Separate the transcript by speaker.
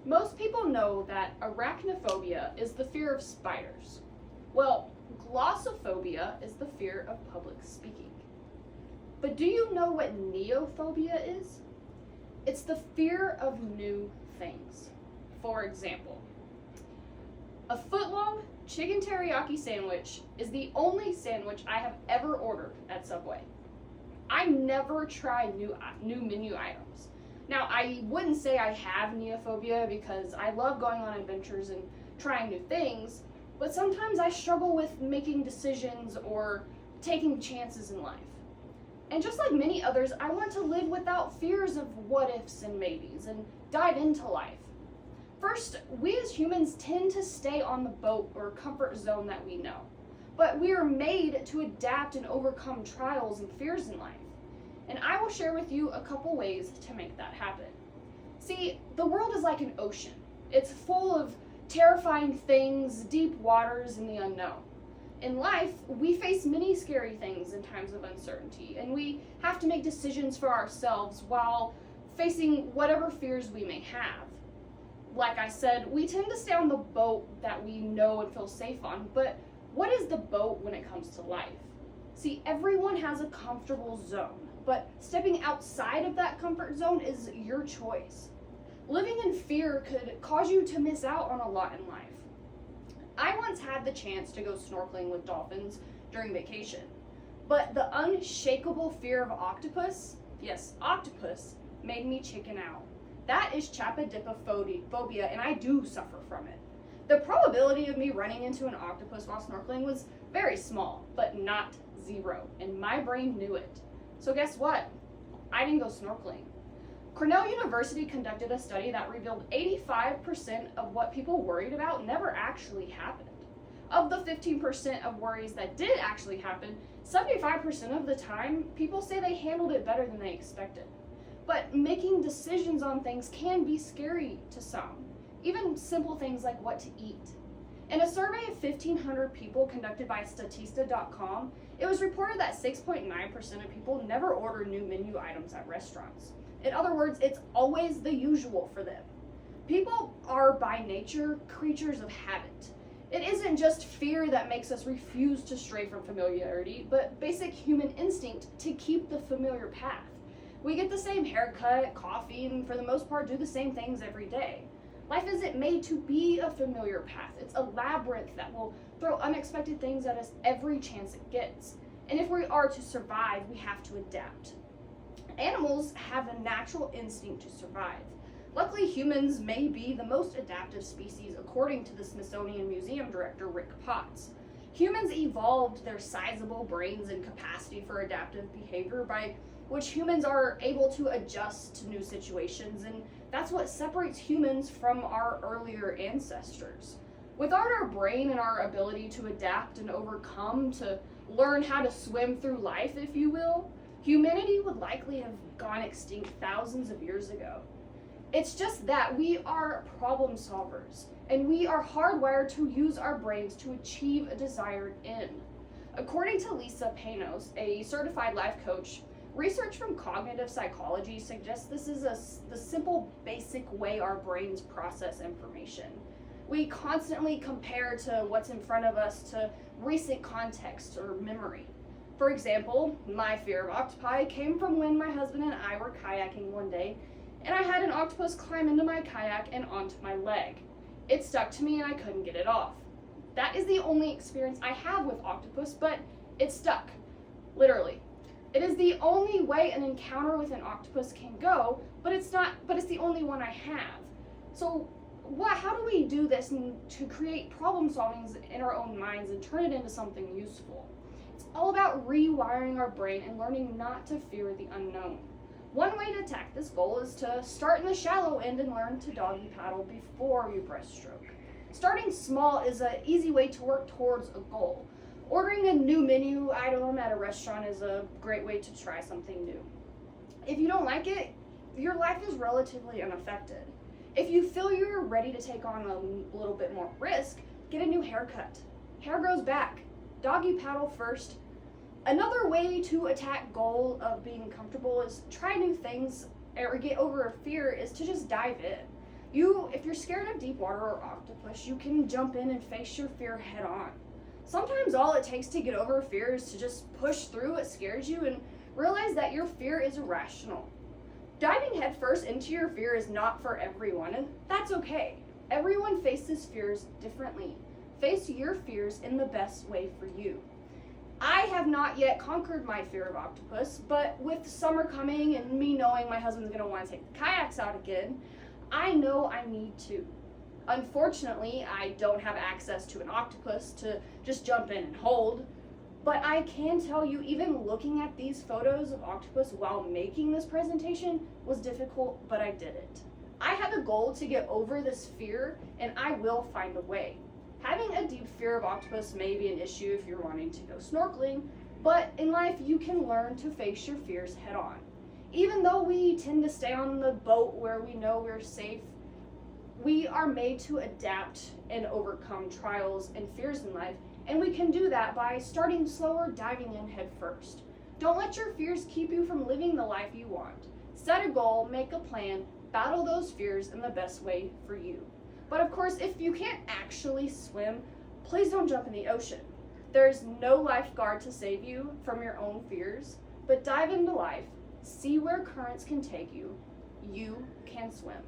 Speaker 1: Most people know that arachnophobia is the fear of spiders. Well, glossophobia is the fear of public speaking. But do you know what neophobia is? It's the fear of new things. For example, a foot-long chicken teriyaki sandwich is the only sandwich I have ever ordered at Subway. I never try new menu items. Now, I wouldn't say I have neophobia because I love going on adventures and trying new things, but sometimes I struggle with making decisions or taking chances in life. And just like many others, I want to live without fears of what ifs and maybes and dive into life. First, we as humans tend to stay on the boat or comfort zone that we know, but we are made to adapt and overcome trials and fears in life. And I will share with you a couple ways to make that happen. See, the world is like an ocean. It's full of terrifying things, deep waters, and the unknown. In life, we face many scary things in times of uncertainty, and we have to make decisions for ourselves while facing whatever fears we may have. Like I said, we tend to stay on the boat that we know and feel safe on, but what is the boat when it comes to life? See, everyone has a comfortable zone, but stepping outside of that comfort zone is your choice. Living in fear could cause you to miss out on a lot in life. I once had the chance to go snorkeling with dolphins during vacation, but the unshakable fear of octopus, yes, octopus, made me chicken out. That is chapadipophobia, and I do suffer from it. The probability of me running into an octopus while snorkeling was very small, but not zero, and my brain knew it. So guess what? I didn't go snorkeling. Cornell University conducted a study that revealed 85% of what people worried about never actually happened. Of the 15% of worries that did actually happen, 75% of the time, people say they handled it better than they expected. But making decisions on things can be scary to some, even simple things like what to eat. In a survey of 1,500 people conducted by Statista.com, it was reported that 6.9% of people never order new menu items at restaurants. In other words, it's always the usual for them. People are by nature creatures of habit. It isn't just fear that makes us refuse to stray from familiarity, but basic human instinct to keep the familiar path. We get the same haircut, coffee, and for the most part do the same things every day. Life isn't made to be a familiar path. It's a labyrinth that will throw unexpected things at us every chance it gets. And if we are to survive, we have to adapt. Animals have a natural instinct to survive. Luckily, humans may be the most adaptive species according to the Smithsonian Museum director Rick Potts. Humans evolved their sizable brains and capacity for adaptive behavior by which humans are able to adjust to new situations, and that's what separates humans from our earlier ancestors. Without our brain and our ability to adapt and overcome, to learn how to swim through life, if you will, humanity would likely have gone extinct thousands of years ago. It's just that we are problem solvers, and we are hardwired to use our brains to achieve a desired end. According to Lisa Panos, a certified life coach, research from cognitive psychology suggests this is the simple, basic way our brains process information. We constantly compare to what's in front of us to recent context or memory. For example, my fear of octopi came from when my husband and I were kayaking one day, and I had an octopus climb into my kayak and onto my leg. It stuck to me and I couldn't get it off. That is the only experience I have with octopus, but it stuck, literally. It is the only way an encounter with an octopus can go, but it's the only one I have. So how do we do this to create problem solving in our own minds and turn it into something useful? It's all about rewiring our brain and learning not to fear the unknown. One way to attack this goal is to start in the shallow end and learn to doggy paddle before you breaststroke. Starting small is an easy way to work towards a goal. Ordering a new menu item at a restaurant is a great way to try something new. If you don't like it, your life is relatively unaffected. If you feel you're ready to take on a little bit more risk, get a new haircut. Hair grows back. Doggy paddle first. Another way to attack goal of being comfortable is try new things or get over a fear is to just dive in.
Speaker 2: If you're scared of deep water or octopus, you can jump in and face your fear head on. Sometimes all it takes to get over fear is to just push through what scares you and realize that your fear is irrational. Diving headfirst into your fear is not for everyone, and that's okay. Everyone faces fears differently. Face your fears in the best way for you. I have not yet conquered my fear of octopus, but with summer coming and me knowing my husband's going to want to take the kayaks out again, I know I need to. Unfortunately, I don't have access to an octopus to just jump in and hold, but I can tell you even looking at these photos of octopus while making this presentation was difficult, but I did it. I have a goal to get over this fear, and I will find a way. Having a deep fear of octopus may be an issue if you're wanting to go snorkeling, but in life you can learn to face your fears head on. Even though we tend to stay on the boat where we know we're safe, we are made to adapt and overcome trials and fears in life, and we can do that by starting slower, diving in head first. Don't let your fears keep you from living the life you want. Set a goal, make a plan, battle those fears in the best way for you. But of course, if you can't actually swim, please don't jump in the ocean. There's no lifeguard to save you from your own fears, but dive into life, see where currents can take you. You can swim.